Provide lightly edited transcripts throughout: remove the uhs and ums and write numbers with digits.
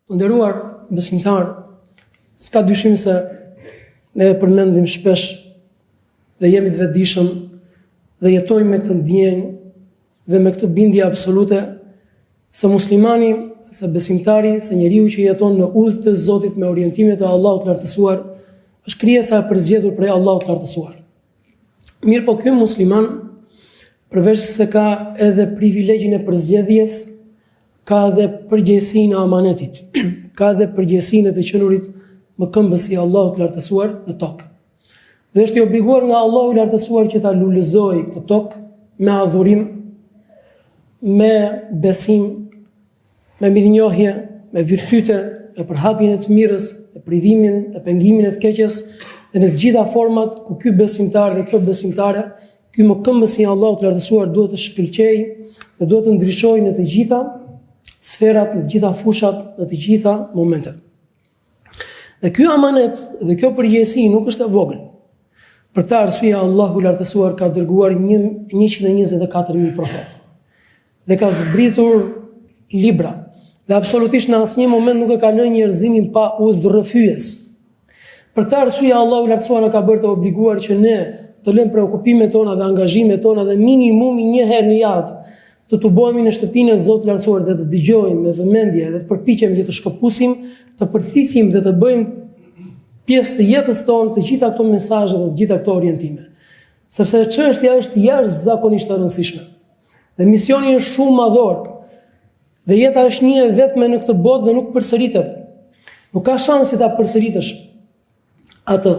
Të nderuar besimtar, s'ka dyshim se ne përmendim shpesh dhe jemi të vetëdijshëm dhe jetojmë me këtë ndjenjë dhe me këtë bindje absolute se muslimani, se besimtari, se njeriu që jeton në udhë të Zotit me orientimet e Allahut të lartësuar, është krijesa e përzgjedhur prej Allahut të lartësuar. Mirë po ky musliman, përveç se ka edhe privilegjin e përzgjedhjes, ka edhe përgjegjësinë e amanetit, ka edhe përgjegjësinë e të qenurit më këmbës i Allahut të lartësuar në tokë. Dhe është i obliguar nga Allahu i lartësuar që ta lulëzojë këtë tokë me adhurim, me besim, me mirënjohje, me virtyte, me përhapjen e të mirës, me privimin, e pengimin e të keqes, dhe në të gjitha format ku ky besimtar dhe kjo besimtare, ky më këmbës i Allahut të lartësuar duhet të shkëlqejë dhe duhet të ndryshojë në të gjitha sferat, në të gjitha fushat, në të gjitha momentet. Dhe ky amanet dhe kjo përgjegjësi nuk është e vogël. Për këtë arsye Allahu i lartësuar ka dërguar 124.000 profet. Dhe ka zbritur libra. Dhe absolutisht në asnjë moment nuk e ka lënë njerëzimin pa udhërrëfyes. Për këtë arsye Allahu i lartësuar na ka bërë të obliguar që ne të lëmë preokupimet tona dhe angazhimet tona dhe minimumi një herë në javë të tubojmë në shtëpinë e Zotit të lartësuar dhe të dëgjojmë me vëmendje dhe të përpiqemi të shkëpusim, të përthithim dhe të bëjmë pjesë të jetës tonë të gjitha këto mesazhe dhe të gjitha këto orientime. Sepse çështja është jashtëzakonisht e rëndësishme. Dhe misioni është shumë madhor. Dhe jeta është një e vetme në këtë botë dhe nuk përsëritet. Nuk ka shansi ta përsëritesh atë.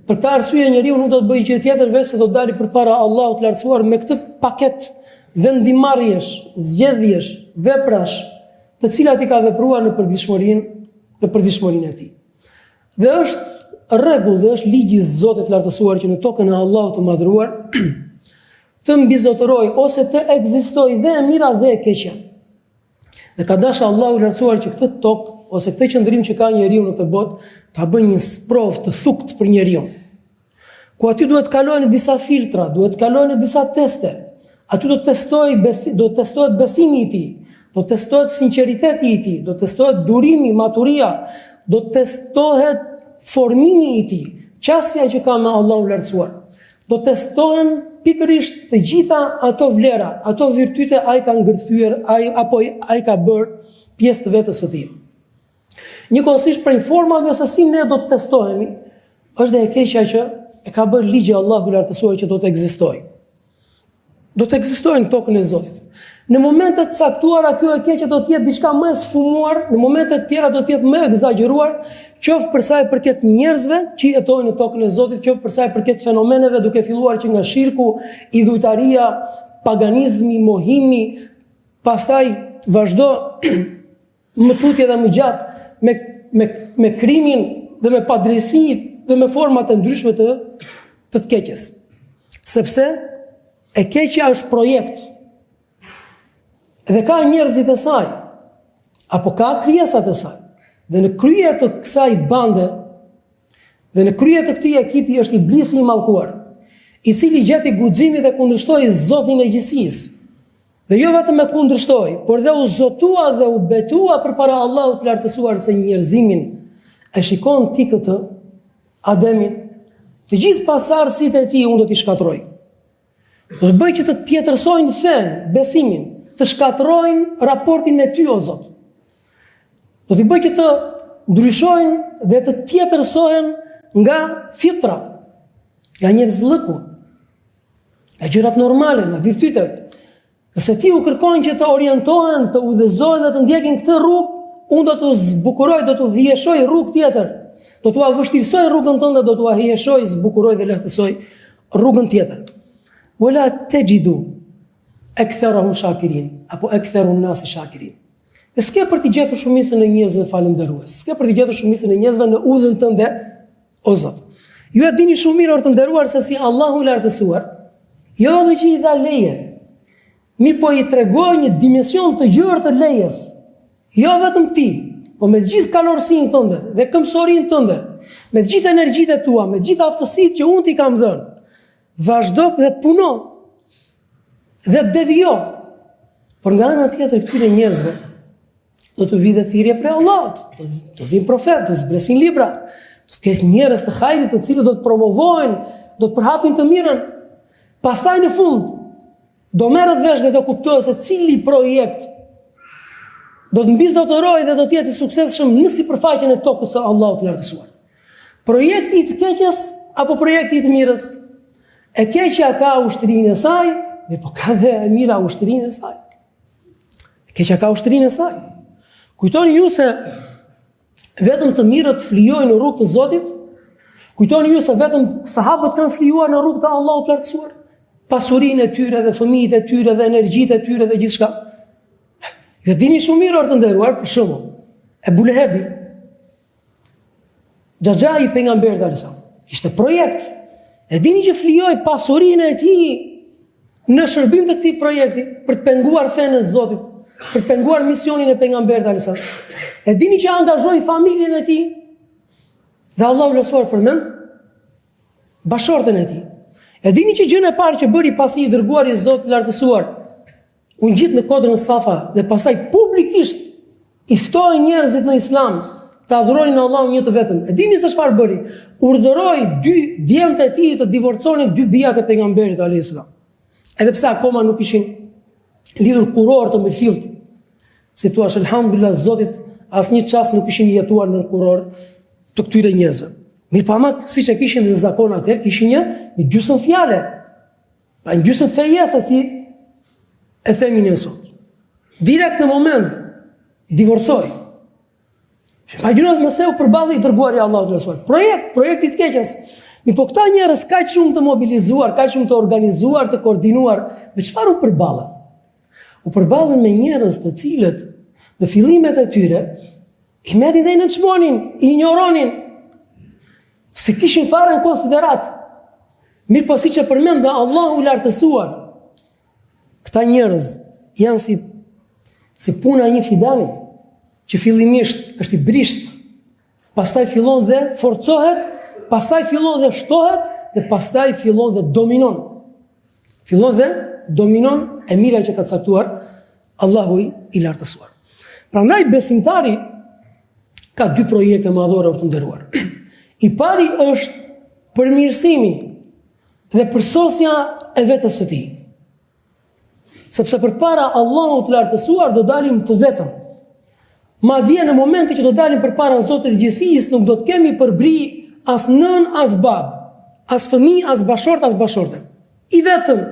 Për këtë arsye njeriu nuk do të bëjë gjë tjetër veç se do të dalë përpara Allahut të lartësuar me këtë paketë vendimarrjesh, zgjedhjesh, veprash, të cilat i ka vepruar në përditshmërinë e tij. Dhe është rregull dhe është ligji i Zotit të lartësuar që në tokën e Allahut të madhruar të mbizotëroj ose të ekzistojë dhe e mira dhe e keqja. Dhe ka dashur Allahu i lartësuar që këtë tokë ose këtë qëndrim që ka njeriu në këtë botë ta bëjë një sprov të thukt për njeriu. Ku aty duhet kalojnë disa filtra, duhet kalojnë disa teste. Aty do të testohet besimi i tij, do të testohet sinqeriteti i tij, do të testohet durimi, maturia, do të testohet formimi i tij, qasja që ka me Allahun lartësuar. Do të testohen pikërisht të gjitha ato vlera, ato virtyte ai ka ngërthyer, apo ai ka bërë pjesë të vetes së tij. Njëkohësisht prej formave se si ne do të testohemi, është dhe e keqja që e ka bërë ligji Allahu i lartësuar që do të ekzistojë. Do të ekzistojnë në tokën e Zotit. Në momentet caktuara kjo e keqja do të jetë diçka më e sfumuar, në momentet tjera do të jetë më e egzageruar, qoftë për sa i përket njerëzve që jetojnë në tokën e Zotit, qoftë për sa i përket fenomeneve, duke filluar që nga shirku, idhujtaria, paganizmi, mohimi, pastaj vazhdo më tutje dhe më gjatë me krimin dhe me padrejësinë dhe me format e ndryshme të keqes. Sepse e keqja është projekt. Dhe ka njerëzit e saj, apo ka krijesat e saj. Dhe në krye të kësaj bande, dhe në krye të këtij ekipi është iblisi i mallkuar, i cili gjeti guximin dhe kundërshtoi Zotin e gjithësisë. Dhe jo vetëm e kundërshtoi, por dhe u zotua dhe u betua përpara Allahut të lartësuar se njerëzimin e shikon ti këtë Ademin, të gjithë pasardhësitë e tij unë do t'i shkatroj. Do të bëj që të tjetërsojnë fen, besimin, të shkatrojnë raportin me ty o Zot. Do t'i bëj që të ndryshojnë dhe të tjetërsohen nga fitra, nga njerëzllëku, nga gjërat normale, nga virtytet. Nëse ti u kërkojnë që të orientohen, të udhëzohen dhe të ndjekin këtë rrugë, unë do t'u zbukuroj, do t'u hieshoj rrugë tjetër. Do t'u vështirësoj rrugën tënde, do t'u hieshoj, zbukuroj dhe lehtësoj rrugën tjetër. Wala tajidu aktharahum shakirin, apo aktharun nasi shakirin. Dhe s'ke për t'i gjetur shumicën e njerëzve falënderues, s'ke për t'i gjetur shumicën e njerëzve në udhën tënde o Zot. Ju e dini shumë mirë të nderuar se si Allahu i lartësuar, jo edhe që i dha leje, mirë po i tregoi një dimension të gjerë të lejes. Jo vetëm ti, po me gjithë kalorësinë tënde dhe këmbësorinë tënde, me gjithë energjitë tua, me gjithë aftësitë që unë t'i kam dhënë. Vazhdo dhe puno dhe devijo. Por nga ana tjetër këtyre njerëzve do të vijë thirrje prej Allahut, do të vinë profet, do të zbresin libra, do të ketë njerëz të hajrit të cilët do të promovojnë, do të përhapin të mirën. Pastaj në fund do merret vesh dhe do kuptohet se cili projekt do të mbizotërojë dhe do të jetë i suksesshëm në sipërfaqen e tokës së Allahut të lartësuar. Projekti i të keqes apo projekti i të mirës? E keqja ka ushtërinë e saj, po ka dhe e mira ushtërinë e saj. E keqja ka ushtërinë e saj. Kujtoni ju se vetëm të mirët flijojnë në rrugë të Zotit? Kujtoni ju se vetëm sahabët kanë flijuar në rrugë të Allahut të lartësuar? Pasurinë e tyre dhe fëmijët e tyre dhe energjitë e tyre dhe gjithçka. Ju dini shumë mirë orë të nderuar, për shembull, Ebu Lehebi, xhaxhai i pejgamberit alayhis salam, kishte projekt. E dini që flijoi pasurinë e tij në shërbim të këtij projekti për të penguar fenë e Zotit, për të penguar misionin e pejgamberit alayhis salam. E dini që angazhoi familjen e tij dhe Allahu lësuar përmend bashortën e tij. E dini që gjën e parë që bëri pasi i dërguar i Zotit lartësuar, u ngjit në kodrën Safa dhe pastaj publikisht i ftoi njerëzit në Islam të adhurojnë Allahun një të vetëm. E dini se çfarë bëri? Urdhëroi 2 djemtë e tij të divorconin 2 bijat e pejgamberit alayhis salam. Edhe pse akoma nuk ishin lidhur kuror të me fillt. Si thua, alhamdulillah Zotit, asnjë çast nuk ishin jetuar në kuror të këtyre njerëzve. Mirë pa mak, siç e kishin në zakon atëherë, kishin një gjysmë fjale. Pa një gjysmë fejese si e themi ne sot. Direkt në moment divorcoi. Pa gjërat mëse u përballi i dërguari i Allahut të lartësuar. Projekti i të keqes. Po këta njerëz kaq shumë të mobilizuar, kaq shumë të organizuar, të koordinuar, me çfarë u përballën? U përballën me njerëz të cilët në fillimet e tyre i merrin dhe i nënçmonin, i injoronin, se kishin fare në konsiderat. Mirë po siç e përmend Allahu i lartësuar, këta njerëz janë si puna e një fidani, që fillimisht është i brisht, pastaj fillon dhe forcohet, pastaj fillon dhe shtohet, dhe pastaj fillon dhe dominon. Fillon dhe dominon e mira që ka caktuar Allahu i lartësuar. Prandaj besimtari ka 2 projekte madhore të nderuar. I pari është përmirësimi dhe përsosja e vetes së tij. Sepse përpara Allahut të lartësuar do dalim të vetëm. Madje në momenti që do dalim përpara Zotit të gjithësisë, nuk do të kemi përbri as nën, as bab, as fëmijë, as bashort, as bashorte. I vetëm.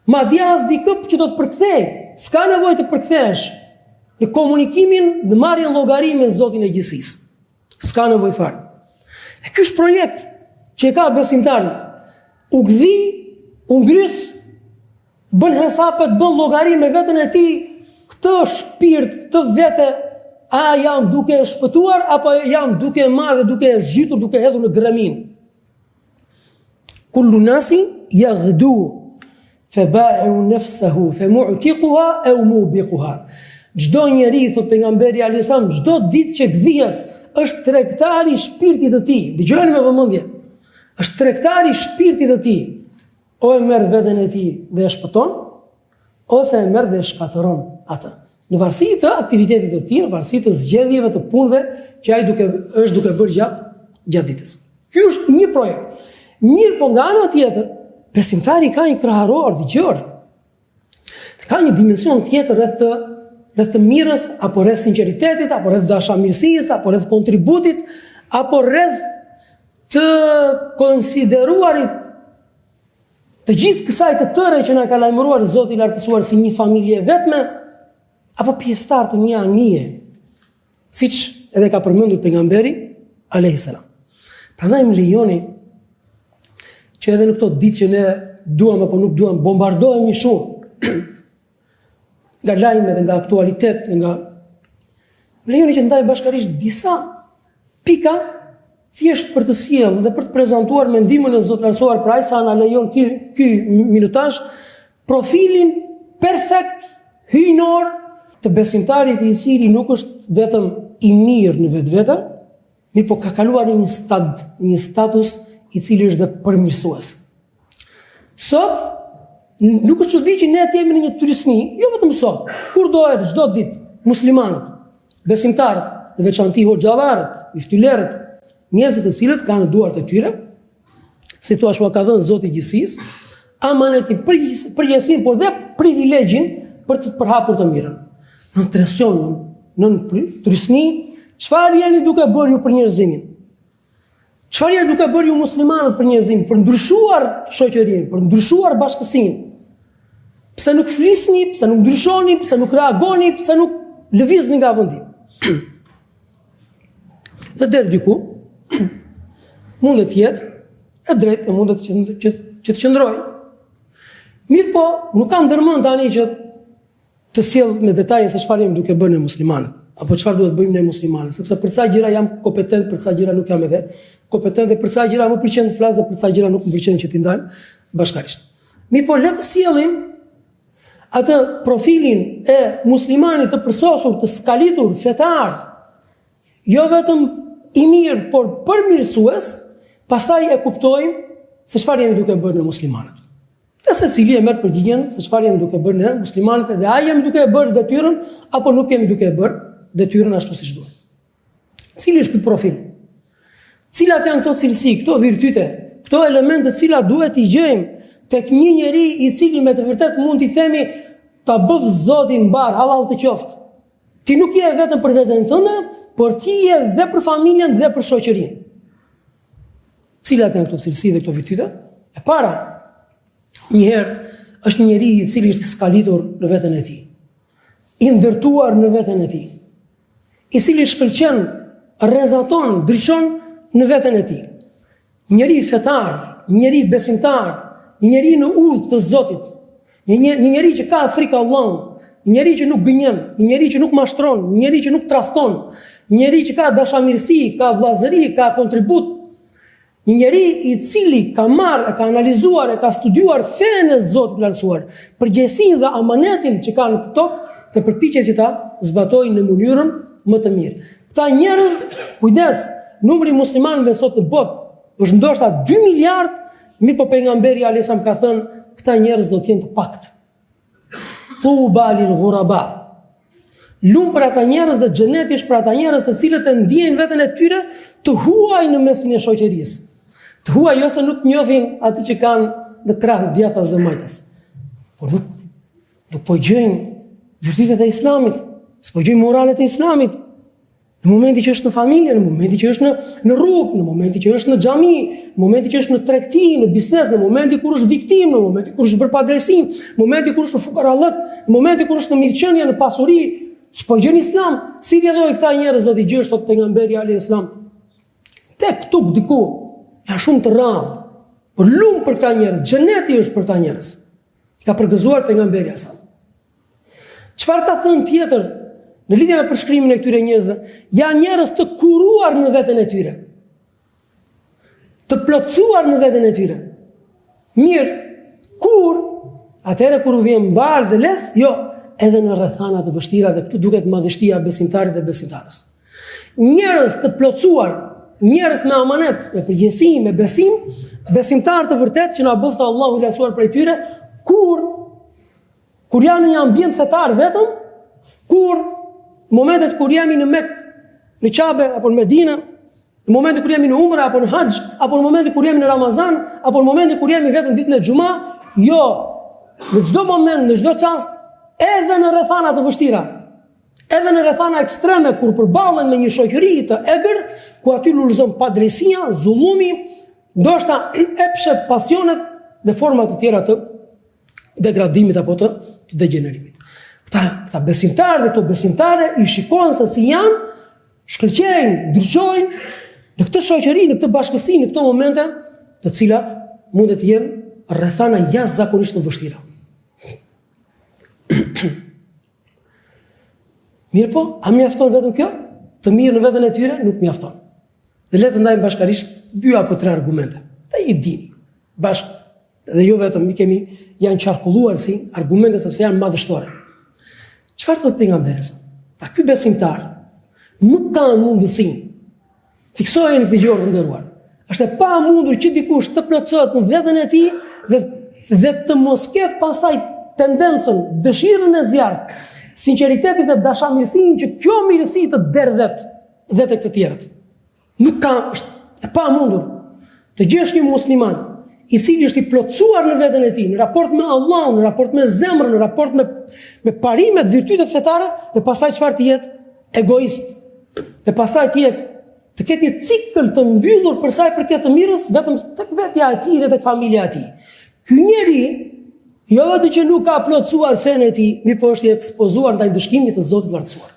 Madje as dikë që do të përkthej. S'ka nevojë të përkthesh në komunikimin, në marrjen llogari me Zotin e gjithësisë. S'ka nevojë fare. E ky është projekt që e ka besimtari. U gdhi, u ngrys, bën hesapet, bën llogari me veten e tij, këtë shpirt, këtë vete, a jam duke shpëtuar apo jam duke marrë dhe duke zhytur, duke hedhur në gramin. Kullu nasi yaghdu faba'i'u nafsahu famu'tiquha aw mubiquha. Çdo njeri, thot pejgamberi alayhis salam, çdo ditë që gdhihet është tregtari i shpirtit të tij. Dëgjoni me vëmendje. Është tregtari i shpirtit të tij. O e merr veten e tij dhe e shpëton, ose e merr dhe e shkatëron atë. Në varësi të aktivitetit të tij, në varësi të zgjedhjeve të punëve që ai është duke bërë gjatë ditës. Ky është një projekt. Mirë, po nga ana tjetër, besimtari ka një kraharor dëgjor. Ka një dimension tjetër rreth të mirës, apo rreth sinqeritetit, apo rreth dashamirësisë, apo rreth kontributit, apo rreth të konsideruarit të gjithë kësaj të tëre që na ka lajmëruar Zoti i lartësuar si një familje vetme, apo pjesëtar të një anije, siç edhe ka përmendur pejgamberi alayhis salam. Prandaj më lejoni që edhe në këto ditë që ne duam apo nuk duam, bombardohemi shumë nga lajme dhe nga aktualitet, më lejoni që ndaj bashkërisht disa pika thjesht për të sjellë dhe për të prezantuar mendimin e Zotit lartësuar, pra sa na lejon ky minutazh, profilin perfekt hyjnor të besimtarit i cili nuk është vetëm i mirë në vetvete, mirë po ka kaluar një status i cili është dhe përmirësues. Sot nuk është çudi që ne jemi në një turisni, jo vetëm sot, kur do edhe çdo ditë muslimanët besimtarët, në veçanti hoxhallarët, iftylerët, njerëzit të cilët kanë në duart e tyre, si thua shua ka dhënë Zoti i gjithësisë, amanetin, përgjegjësinë, por dhe privilegjin për të përhapur të mirën. Në tresion, në trysni, çfarë jeni duke bërë ju për njerëzimin? Çfarë jeni duke bërë ju muslimanët për njerëzimin, për ndryshuar shoqërinë, për ndryshuar bashkësinë? Pse nuk flisni, pse nuk ndryshoni, pse nuk reagoni, pse nuk lëvizni nga vendi? Dhe deri diku mundet të jetë e drejtë, e mundet që të qëndrojë. Mirë po, nuk kam ndërmend tani që të sjell me detaje se çfarë jemi duke bërë ne muslimanët, apo çfarë duhet bëjmë ne muslimanët, sepse për ca gjëra jam kompetent, për ca gjëra nuk jam edhe kompetent, dhe për ca gjëra më pëlqen të flas dhe për ca gjëra nuk më pëlqen që t'i ndajmë bashkërisht. Mirë po, le të sjellim atë profilin e muslimanit të përsosur, të skalitur, fetar, jo vetëm i mirë, por përmirësues, pastaj e kuptojmë se çfarë jemi duke bërë ne muslimanët. Dhe se cili e merr përgjigjen se çfarë jemi duke bërë ne muslimanët, dhe a jemi duke bërë detyrën apo nuk jemi duke bërë detyrën ashtu siç duhet. Cili është ky profil? Cilat janë këto cilësi, këto virtyte, këto elemente të cilat duhet i gjejmë tek një njeri i cili me të vërtet mund t'i themi ta bëv Zoti mbar, halal të qoftë. Ti nuk je vetëm për veten tënde, por ti je dhe për familjen dhe për shoqërinë. Cilat janë këto cilësi dhe këto virtyte? E para, njëherë është një njeri i cili është skalitur në veten e tij, i ndërtuar në veten e tij, i cili shkëlqen, rrezaton, ndryshon në veten e tij. Një njeri fetar, një njeri besimtar, një njeri në udhë të Zotit, një njeri që ka frikë Allahut, një njeri që nuk gënjen, një njeri që nuk mashtron, një njeri që nuk tradhton, një njeri që ka dashamirësi, ka vllazëri, ka kontribut, një njeri i cili ka marrë, ka analizuar, ka studiuar fenë e Zotit të lartësuar, përgjegjësinë dhe amanetin që ka në këtë tokë, dhe përpiqet që ta zbatojnë në mënyrën më të mirë. Këta njerëz, kujdes, numri i muslimanëve sot në botë është ndoshta 2 miliard, mirë po pejgamberi alayhis salam ka thënë, këta njerëz do të jenë të pakët. Tuba lil ghuraba. Lumë për ata njerëz dhe xheneti është për ata njerëz të cilët e ndjejnë veten e tyre të huaj në mesin e shoqërisë. Të huaj jo se nuk njohin atë që kanë në krah djathtas dhe majtas. Por nuk po gjejnë virtytet e Islamit, s'po gjejnë moralet e Islamit. Në momenti që është në familje, në momenti që është në rrugë, në momenti që është në xhami, në momenti që është në tregti, në biznes, në momenti kur është viktimë, në momenti kur është bërë padrejsim, në momenti kur është në fukarallëk, në momenti kur është në mirëqenie, në pasuri, s'po gjën Islam. Si ti thoj këta njerëz do t'i gjesh thot pejgamberi alayhis salam. Tek këtu diku janë shumë të rrallë. Por lumë për këta njerëz, xheneti është për këta njerëz. Ka përgëzuar pejgamberi alayhis salam. Çfarë ka thënë tjetër në lidhje me përshkrimin e këtyre njerëzve? Janë njerëz të kuruar në veten e tyre, të plotësuar në veten e tyre. Mirë, atëherë kur u vjen mbar dhe lehtë, jo, edhe në rrethana të vështira, dhe këtu duket madhështia e besimtarit dhe besimtarës. Njerëz të plotësuar, njerëz me amanet, me përgjegjësi, me besim, besimtar të vërtet që na bëftë Allahu i lartësuar prej tyre, kur janë në një ambient fetar vetëm, në momentet kur jemi në Mekë, në Qabe apo në Medinë, në momentet kur jemi në Umra apo në Haxh, apo në momentet kur jemi në Ramazan, apo në momentet kur jemi vetëm ditën e Xhuma, jo, në çdo moment, në çdo çast, edhe në rrethana të vështira, edhe në rrethana ekstreme kur përballen me një shoqëri të egër, ku aty lulëzon padrejësia, zullumi, ndoshta epshet pasionet dhe forma të tjera të degradimit apo të degenerimit. Këta besimtarë dhe këto besimtare i shikojnë se si janë, shkëlqejnë, ndryshojnë në këtë shoqëri, në këtë bashkësi, në këto momente, të cilat mundet të jenë rrethana jashtëzakonisht të vështira. Mirë po, a mjafton vetëm kjo? Të mirë në veten e tyre nuk mjafton. Dhe le të ndajmë bashkarisht 2 apo 3 argumente. Dhe i dini bashkë, dhe jo vetëm janë qarkulluar si argumente sepse janë madhështore. Çfarë thot pejgamberi? Pra ky besimtar nuk ka mundësinë. Fiksojeni këtë gjë të nderuar. Është e pamundur që dikush të plotësohet në veten e tij dhe të mos ketë pastaj tendencën, dëshirën e zjarrt, sinqeritetin dhe dashamirësinë që kjo mirësi të derdhet dhe tek të tjerët. Nuk ka, është e pamundur të gjesh një musliman i cili është i plotësuar në veten e tij, në raport me Allahun, në raport me zemrën, në raport me parimet, virtytet fetare, dhe pastaj çfarë të jetë egoist. Dhe pastaj të ketë një cikël të mbyllur për sa i përket të mirës vetëm tek vetja e tij dhe tek familja e tij. Ky njeri jo vetëm që nuk ka plotësuar fenë e tij, mirëpo është i ekspozuar ndaj ndëshkimit të Zotit lartësuar.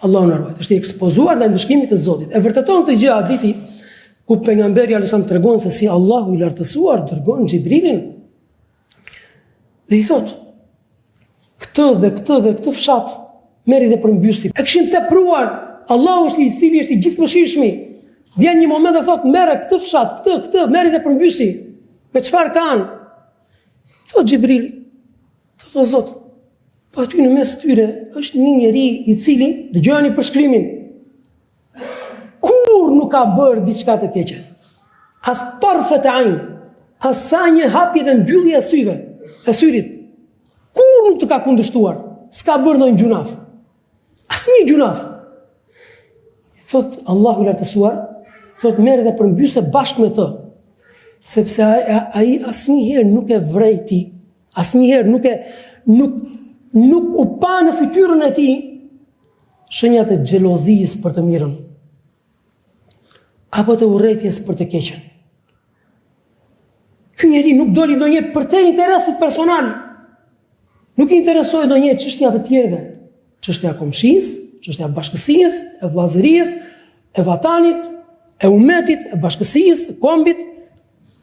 Allahu na ruaj, është i ekspozuar ndaj ndëshkimit të Zotit. E vërteton këtë gjë hadithi ku pejgamberi alayhisalam tregon se si Allahu i lartësuar dërgon Xhibrilin dhe i thot: këtë dhe këtë dhe këtë fshat merri dhe përmbysi. E kishin tepruar. Allahu është i cili është i gjithëmshirshëm. Vjen një moment dhe thot: merre këtë fshat, këtë, merri dhe përmbysi. Me çfarë kanë? Thot Xhibrili, thot o Zot, po aty në mes tyre është një njeri i cili, dëgjoni përshkrimin, kur nuk ka bërë diçka të keqe. As tarfat ayn, as sa një hapje dhe mbyllje e syve, e syrit. Kur nuk të ka kundërshtuar, s'ka bërë ndonjë gjunaf. Asnjë gjunaf. Thot Allahu i lartësuar, thot merr dhe përmbyse bashkë me të, sepse ai asnjëherë nuk e vrejti, asnjëherë nuk u pa në fytyrën e tij shenjat e xhelozisë për të mirën, apo të urrëties për të keqen. Ky njeri nuk doli ndonjë për të interesit personal. Nuk i interesoi ndonjë çështja të tjerëve, çështja e komshisë, çështja e bashkësisë, e vllazërisë, e vatanit, e umetit, e bashkësisë, e kombit,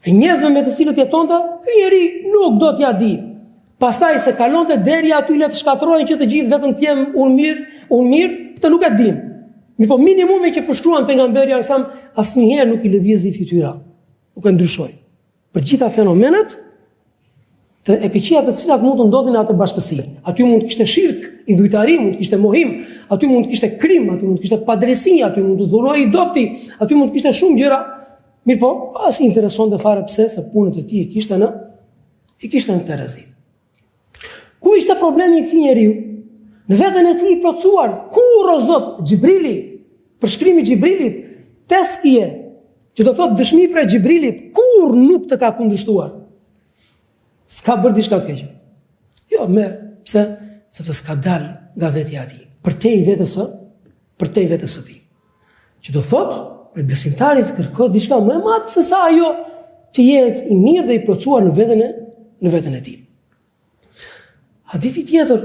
e njerëzve me të cilët jetonte, ky njeri nuk do t'ja di. Pastaj se kalonte deri aty le të shkatërrohen që të gjithë vetëm të jem unë mirë, këtë nuk e dim. Mirpo minimumi që përshkruan pejgamberi alayhisalam asnjëherë nuk i lëvizi fytyra, nuk e ndryshoi. Për gjitha fenomenet e keqia të cilat mund të ndodhin në atë bashkësi. Aty mund të kishte shirk, idhujtari, mund të kishte mohim, aty mund të kishte krim, aty mund të kishte padresi, aty mund të dhunojë dopti, aty mund të kishte shumë gjëra. Mirpo, as i interesonte fare pse se punët e tij i kishte në terezi. Ku ishte problemi i këtij njeriu? Në veten e tij i plotësuar. Kur o Zot, Xhibrili, përshkrimi i Xhibrilit, teskije, që do thotë dëshmi për Xhibrilit, kur nuk të ka kundërshtuar? S'ka bërë diçka të keqe. Jo, pse? Sepse s'ka dalë nga vetja e tij, përtej vetes së tij. Që do thotë, për besimtarit kërkohet diçka më e madhe se sa ajo të jetë i mirë dhe i plotësuar në veten e tij. Hadithi tjetër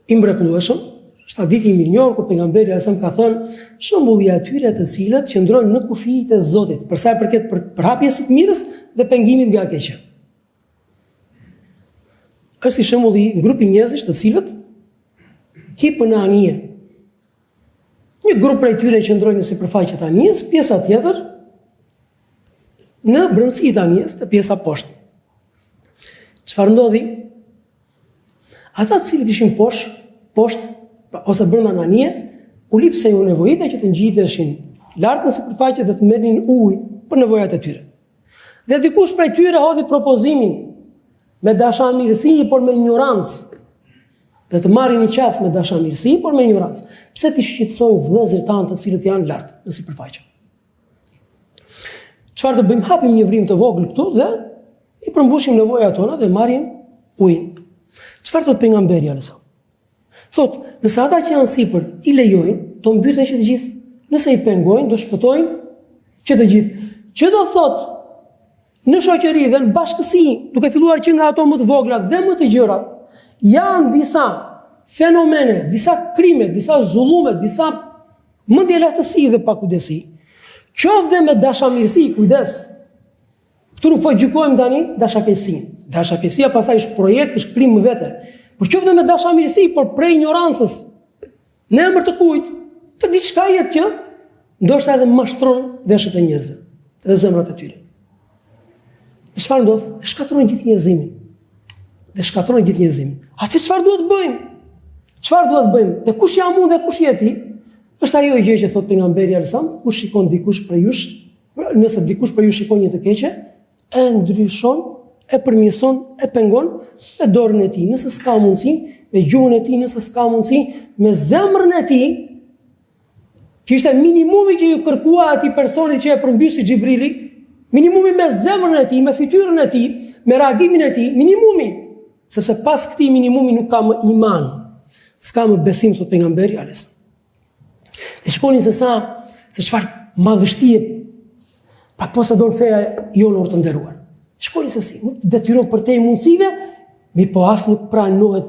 i mrekullueshëm, është hadithi i mirënjohur ku pejgamberi alayhisalam ka thënë shembulli i atyre të cilët qëndrojnë në kufijet e Zotit, për sa i përket përhapjes së të mirës dhe pengimit nga e keqja. Është si shembulli i grupi njerëzish të cilët hipën në anije. Një grup prej tyre qëndrojnë në sipërfaqe të anijes, pjesa tjetër në brendësi të anijes, të pjesa poshtë. Çfarë ndodhi? Ata të cilët ishin poshtë ose brenda në anije, u lipse u nevojita që të ngjiteshin lart në sipërfaqe dhe të merrnin ujë për nevojat e tyre. Dhe dikush prej tyre hodhi propozimin me dashamirësi, por me ignorancë, dhe të marrin një qafë me dashamirësi, por me ignorancë. Pse ti shqetësojnë vëllezërit tanë të cilët janë lart në sipërfaqe? Çfarë do bëjmë? Hapim një vrim të vogël këtu dhe i përmbushim nevojat tona dhe marrim ujin. Çfarë thot pejgamberi alayhisalam? Thot, nëse ata që janë sipër i lejojnë, do mbyten që të gjithë. Nëse i pengojnë, do shpëtojnë që të gjithë. Që do thot, në shoqëri dhe në bashkësi, duke filluar që nga ato më të vogla dhe më të gjëra, janë disa fenomene, disa krime, disa zullume, disa mendjelahtësi dhe pakudesi. Qoftë me dashamirësi, kujdes. Këtu nuk po gjykojmë tani dashakësinë. Dashakësia pastaj është projekt, është krim më vete. Por qoftë me dashamirësi, por prej ignorancës, në emër të kujt, të diçka jetë që ndoshta edhe mashtron veshët e njerëzve dhe zemrat e tyre. Dhe çfarë ndodh? Shkatërrojnë gjithë njerëzimin. Atë çfarë duhet të bëjmë? Çfarë duhet të bëjmë? Dhe kush jam unë dhe kush je ti? Është ajo gjë që thot pejgamberi alayhisalam, kush shikon dikush prej jush, nëse dikush prej jush shikon një të keqe, e ndryshon, e përmirëson, e pengon me dorën e tij. Nëse s'ka mundësi, me gjuhën e tij nëse s'ka mundësi, me zemrën e tij, që ishte minimumi që ju kërkua atij personi që e përmbysi Xhibrili, minimumi me zemrën e tij, me fytyrën e tij, me reagimin e tij, minimumi, sepse pas këtij minimumi nuk ka më iman, s'ka më besim, thot pejgamberi alayhis. E shikonin se çfarë madhështie pa posedon feja jonë të nderuar. Shikonin se si nuk detyron për te mundësive, mi po as nuk pranohet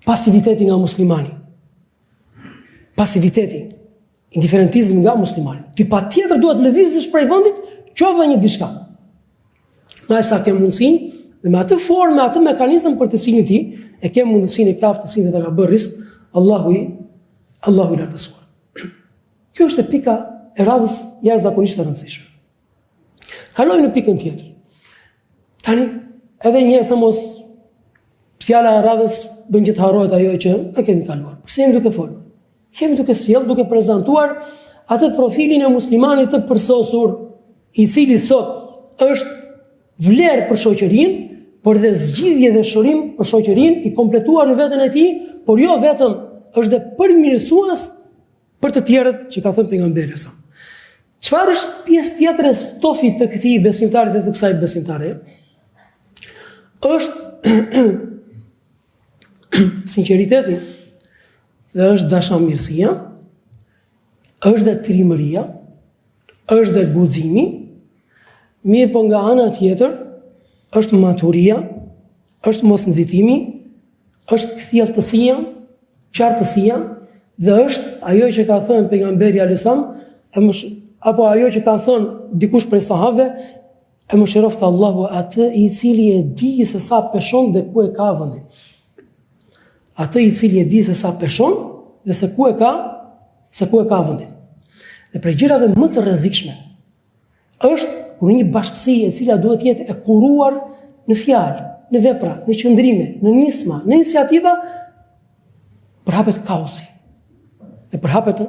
pasiviteti nga muslimani. Pasiviteti, indiferentizmi nga muslimani. Ti patjetër duhet lëvizësh prej vendit, qoftë një diçka. Nga sa ke mundësinë, dhe me atë formë, me atë mekanizëm për të cilin ti e ke mundësinë e ke aftësinë dhe ta bërë risk, Allahu i lartësuar. Kjo është e pika e radhës jashtëzakonisht e rëndësishme. Kalojmë në pikën tjetër. Tani, edhe njerë se mos fjala e radhës bën që të harrohet ajo që ne kemi kaluar. Pse jemi duke folur? Jemi duke sjell, duke prezantuar atë profilin e muslimanit të përsosur, i cili sot është vlerë për shoqërinë, por dhe zgjidhje dhe shorim për shoqërinë, i kompletuar në veten e tij, por jo vetëm, është dhe përmirësues për të tjerët që ka thënë pejgamberi sa. Çfarë është pjesë tjetër e stofit të këtij besimtarit dhe të kësaj besimtare? Është sinqeriteti, dhe është dashamirësia, është dhe trimëria, është dhe guximi, mirë po nga ana tjetër, është maturia, është mosnxitimi, është kthjelltësia, qartësia, dhe është ajo që ka thënë pejgamberi alayhissalam, apo ajo që ka thënë dikush prej sahabëve, e mëshiroftë Allahu atë i cili e di se sa peshon dhe ku e ka vendin. Atë i cili e di se sa peshon dhe se ku e ka vendin. Dhe prej gjërave më të rrezikshme është kur një bashkësi e cila duhet jetë e kuruar në fjalë, në vepra, në qëndrime, në nisma, në iniciativa, përhapet kaosi. Dhe përhapet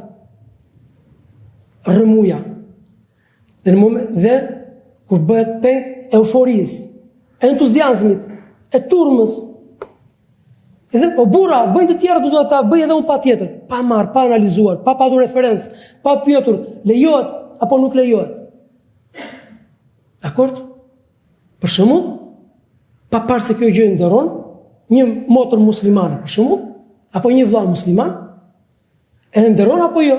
rrëmuja. Dhe kur bëhet peng euforisë, entuziazmit, e turmës, edhe o burra, bëjnë të tjerë do ta bëj edhe unë patjetër, pa marr, pa analizuar, pa patur referencë, pa pyetur, lejohet apo nuk lejohet. Dakord? Për shembull, pa parë se kjo gjë nderon një motër muslimane, për shembull, apo një vëlla musliman, e nderon apo jo?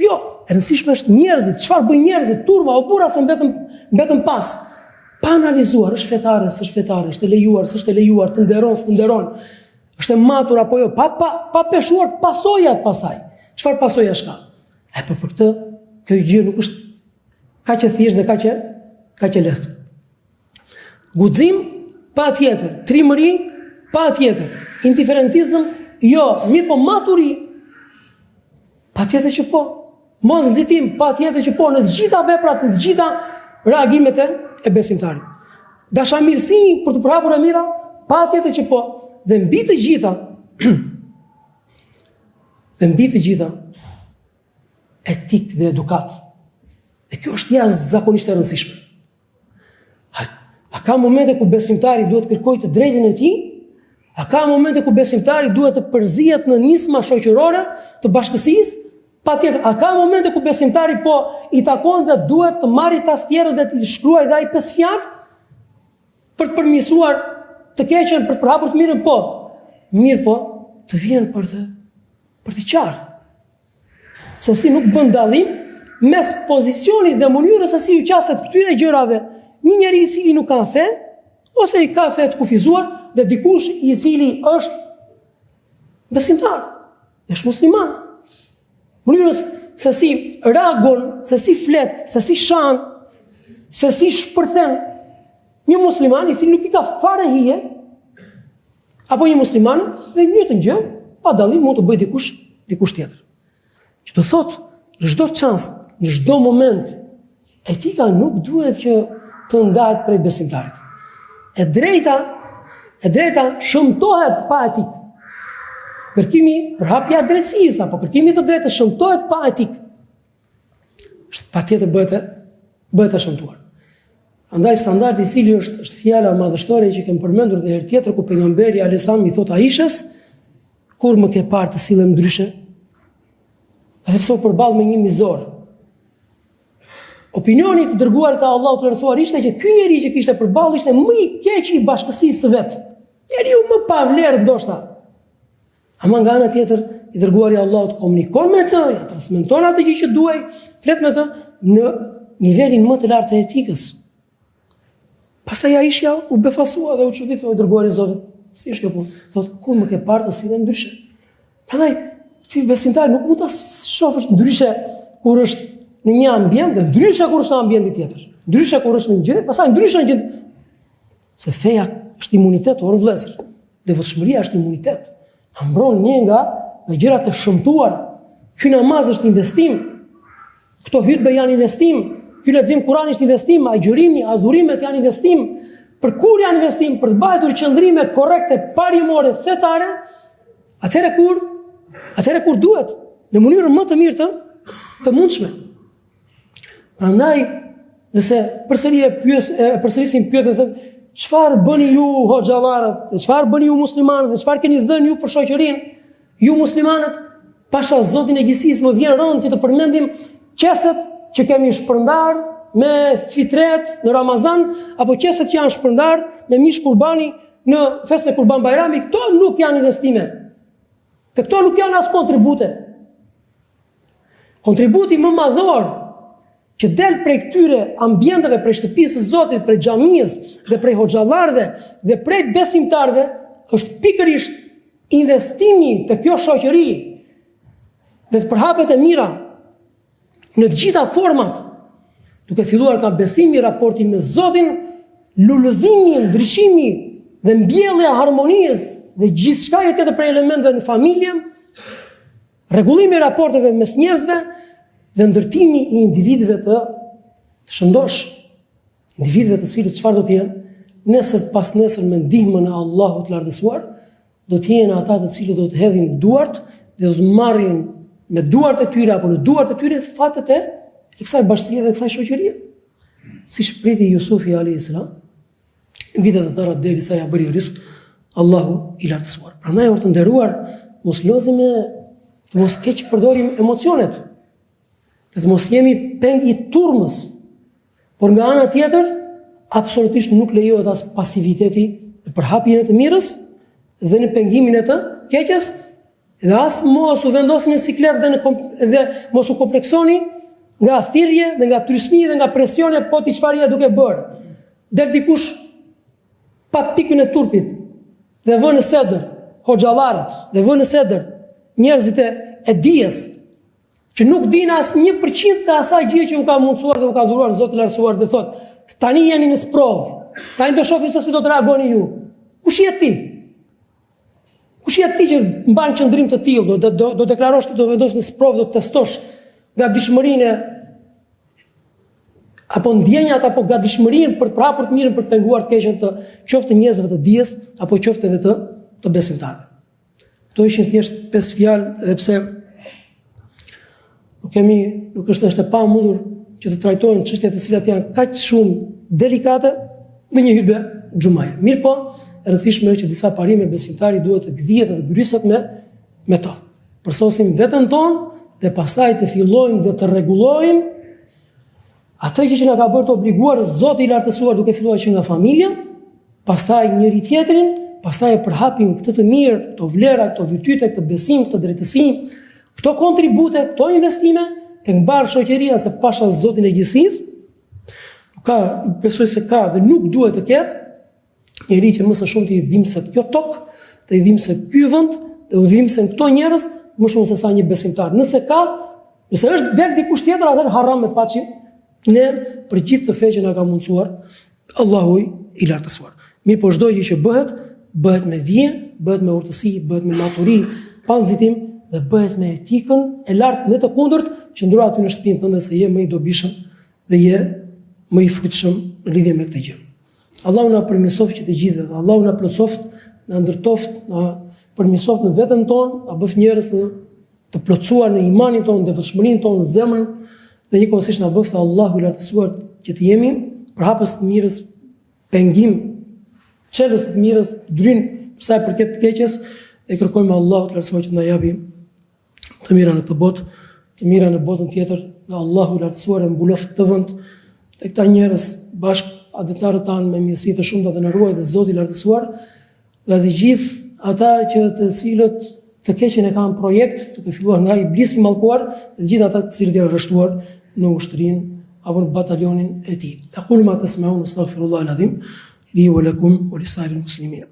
Jo, e rëndësishme është njerëzit, çfarë bëjnë njerëzit, turma o burra se mbetën pas. Pa analizuar, është fetare, s'është fetare, është e lejuar, s'është e lejuar, të nderon, s'të nderon, është e matur apo jo, pa peshuar pasojat pastaj. Çfarë pasojash ka? Po për këtë, kjo gjë nuk është kaq e thjeshtë dhe kaq e lehtë. Guxim, patjetër, trimëri, patjetër, indiferentizëm, jo, mirë po maturi, patjetër që po. Mos nxitim, patjetër që po, në të gjitha veprat, në të gjitha reagimet e besimtarit. Dashamirësi për të përhapur e mira, patjetër që po. Dhe mbi të gjitha, etik dhe edukat. Dhe kjo është jashtëzakonisht e rëndësishme. A ka momente ku besimtari duhet kërkojë të drejtën e tij? A ka momente ku besimtari duhet të përzihet në nisma shoqërore të bashkësisë? Patjetër, a ka momente ku besimtari po i takon dhe duhet të marrë tastierën dhe të shkruaj dhe ai 5 fjalë për të përmirësuar të keqen, për të përhapur të mirën? Po. Mirë po, të vjen për të qartë. Se si nuk bën dallim mes pozicionit dhe mënyrës se si u qaset këtyre gjërave një njeri i cili nuk ka fe, ose i ka fe të kufizuar, dhe dikush i cili është besimtar, është musliman. Mënyrës se si reagon, se si flet, se si shan, se si shpërthen një musliman i cili nuk i ka fare hije, apo një musliman dhe një të gjë, pa dallim mund të bëj dikush tjetër. Që të thotë, në çdo çast, në çdo moment, etika nuk duhet që të ndahet prej besimtarit. E drejta shëmtohet pa etikë. Kërkimi për hapja drejtësisë apo kërkimi të drejtës shëmtohet pa etikë. Patjetër bëhet e shëmtuar. Andaj standardi i cili është fjala madhështore që kem përmendur dhe herë tjetër ku pejgamberi alayhis salam i thot Aishës, kur më ke parë të sillem ndryshe, edhe pse u përball me një mizor. Opinioni i dërguar ka Allahu të rësuar ishte që ky njeri që kishte përballë ishte më i keq i bashkësisë së vet. Njeriu më pa vlerë ndoshta. Ama nga ana tjetër i dërguari i Allahut komunikon me të, ja transmeton atë që duaj, flet me të në nivelin më të lartë të etikës. Pastaj Aisha u befasua dhe u çuditë i dërguari i Zotit. Si është kjo punë? Thotë, kur më ke parë të sillem ndryshe. Prandaj, ti besimtar nuk mund ta shohësh ndryshe kur është në një ambient dhe ndryshe kur është në ambientin tjetër. Ndryshe kur është në një gjë, pastaj ndryshe në gjë. Se feja është imunitet, o vëllezër. Devotshmëria është imunitet. Na mbron një nga gjërat e shëmtuara. Ky namaz është investim. Këto hutbe janë investim. Ky lexim Kur'ani është investim, agjërimi, adhurimet janë investim. Për kur janë investim? Për të bajtur qëndrime korrekte, parimore, fetare, atëherë kur duhet, në mënyrën më të mirë të mundshme. Prandaj, nëse përsërisim pyetjen, thënë, çfarë bëni ju hoxhallarët, çfarë bëni ju muslimanët, çfarë keni dhënë ju për shoqërinë, ju muslimanët, pasha Zotin e gjithësisë më vjen rënd që të përmendim qeset që kemi shpërndar me fitret në Ramazan, apo qeset që janë shpërndar me mish kurbani në festën e Kurban Bajrami, këto nuk janë investime. Dhe këto nuk janë as kontribute. Kontributi më madhor që del prej këtyre ambienteve, prej shtëpisë së Zotit, prej xhamisë dhe prej hoxhallarëve dhe prej besimtarëve, është pikërisht investimi të kjo shoqëri dhe të përhapet e mira në të gjitha format, duke filluar nga besimi, raporti me Zotin, lullëzimi, ndryshimi dhe mbjellja e harmonisë dhe gjithçka tjetër për elementeve në familje, rregullimi i raporteve mes njerëzve dhe ndërtimi i individëve të shëndosh, individëve të cilët çfarë do të jenë, nesër pas nesër me ndihmën e Allahut të lartësuar, do të jenë ata të cilët do të hedhin duart dhe do të marrin me duart e tyre apo në duart e tyre fatet e kësaj bashkësie dhe kësaj shoqërie. Siç priti Jusufi alayhis salam, në vitet e tëra derisa ja bëri risk Allahu i lartësuar. Prandaj or të nderuar, mos lozim të mos keq përdorim emocionet, të mos jemi peng i turmës, por nga ana tjetër absolutisht nuk lejohet as pasiviteti në përhapjen e të mirës dhe në pengimin e të keqes, dhe as mos u vendosni në siklet dhe mos u kompleksoni nga thirrje dhe nga trysni dhe nga presione po ti çfarë je duke bërë. Del dikush pa pikën e turpit dhe vën në sedër hoxhallarët, dhe vën në sedër njerëzit e dijes që nuk din as 1% të asaj gjë që u ka mundsuar dhe u ka dhuruar Zoti i lartësuar dhe thot, tani jeni në sprov. Tani do shohim se si do të reagoni ju. Kush je ti? Kush je ti që mban qëndrim të tillë, do deklarosh ti, do vendosh në sprov, do testosh nga dishmërinë apo ndjenjat apo gatishmërinë për të prapur të mirën për të penguar të keqen të qoftë njerëzve të dijes apo qoftë edhe të besimtarëve. Kto ishin thjesht 5 fjalë, edhe pse nuk është e pamundur që të trajtojnë çështje të cilat janë kaq shumë delikate në një hutbë xhumaje. Mirë po, e rëndësishme është që disa parime besimtari duhet të gdhijet dhe të gryset me to. Përsosim veten tonë dhe pastaj të fillojmë dhe të rregullojmë atë që na ka bërë të obliguar Zoti i lartësuar duke filluar që nga familja, pastaj njëri tjetrin, pastaj e përhapim këtë të mirë, këto vlera, këto virtyte, këtë besim, këtë drejtësi, këto kontribute, këto investime, të mbarë shoqëria se pasha Zotin e gjithësisë, besoj se ka dhe nuk duhet të ketë njëri që më së shumë të i dhimbë se kjo tokë, të i dhimbë se ky vend, të i dhimbë se këto njerëz, më shumë se sa një besimtar. Nëse është del dikush tjetër, atëherë haram me paçi ne për gjithë të fe që na ka mundsuar Allahu i lartësuar. Mi po çdo gjë që bëhet me dije, bëhet me urtësi, bëhet me maturi, pa nxitim dhe bëhet me etikën e lartë, në të kundërt që ndro aty në shtëpinë tënde se je më i dobishëm dhe je më i frytshëm në lidhje me këtë gjë. Allahu na përmirësoft që të gjithëve dhe Allahu na plotësoft, na ndërtoft, na përmirësoft në veten tonë, na bëf njerëz të plotësuar në imanin tonë, në devotshmërinë tonë, në zemrën dhe njëkohësisht na bëft Allahu i lartësuar që të jemi përhapës të mirës, pengim, çelës të mirës, drynë për sa i përket të keqes, e kërkojmë Allahut lartësuar që na japi të mira në këtë botë, të mira në botën tjetër, dhe Allahu lartësuar e mbuloft të vend të këta njerëz bashkë adhetarët tanë me mirësi të shumta dhe na ruaj të Zoti i lartësuar, dhe të gjithë ata që të cilët të keqen e kanë projekt, duke filluar nga iblisi i mallkuar, dhe të gjithë ata të cilët janë arrestuar në ushtrinë apo në batalionin e tij. Aqulu ma tasma'un astaghfirullaha al-azim li wa lakum wa lisa'iril muslimin.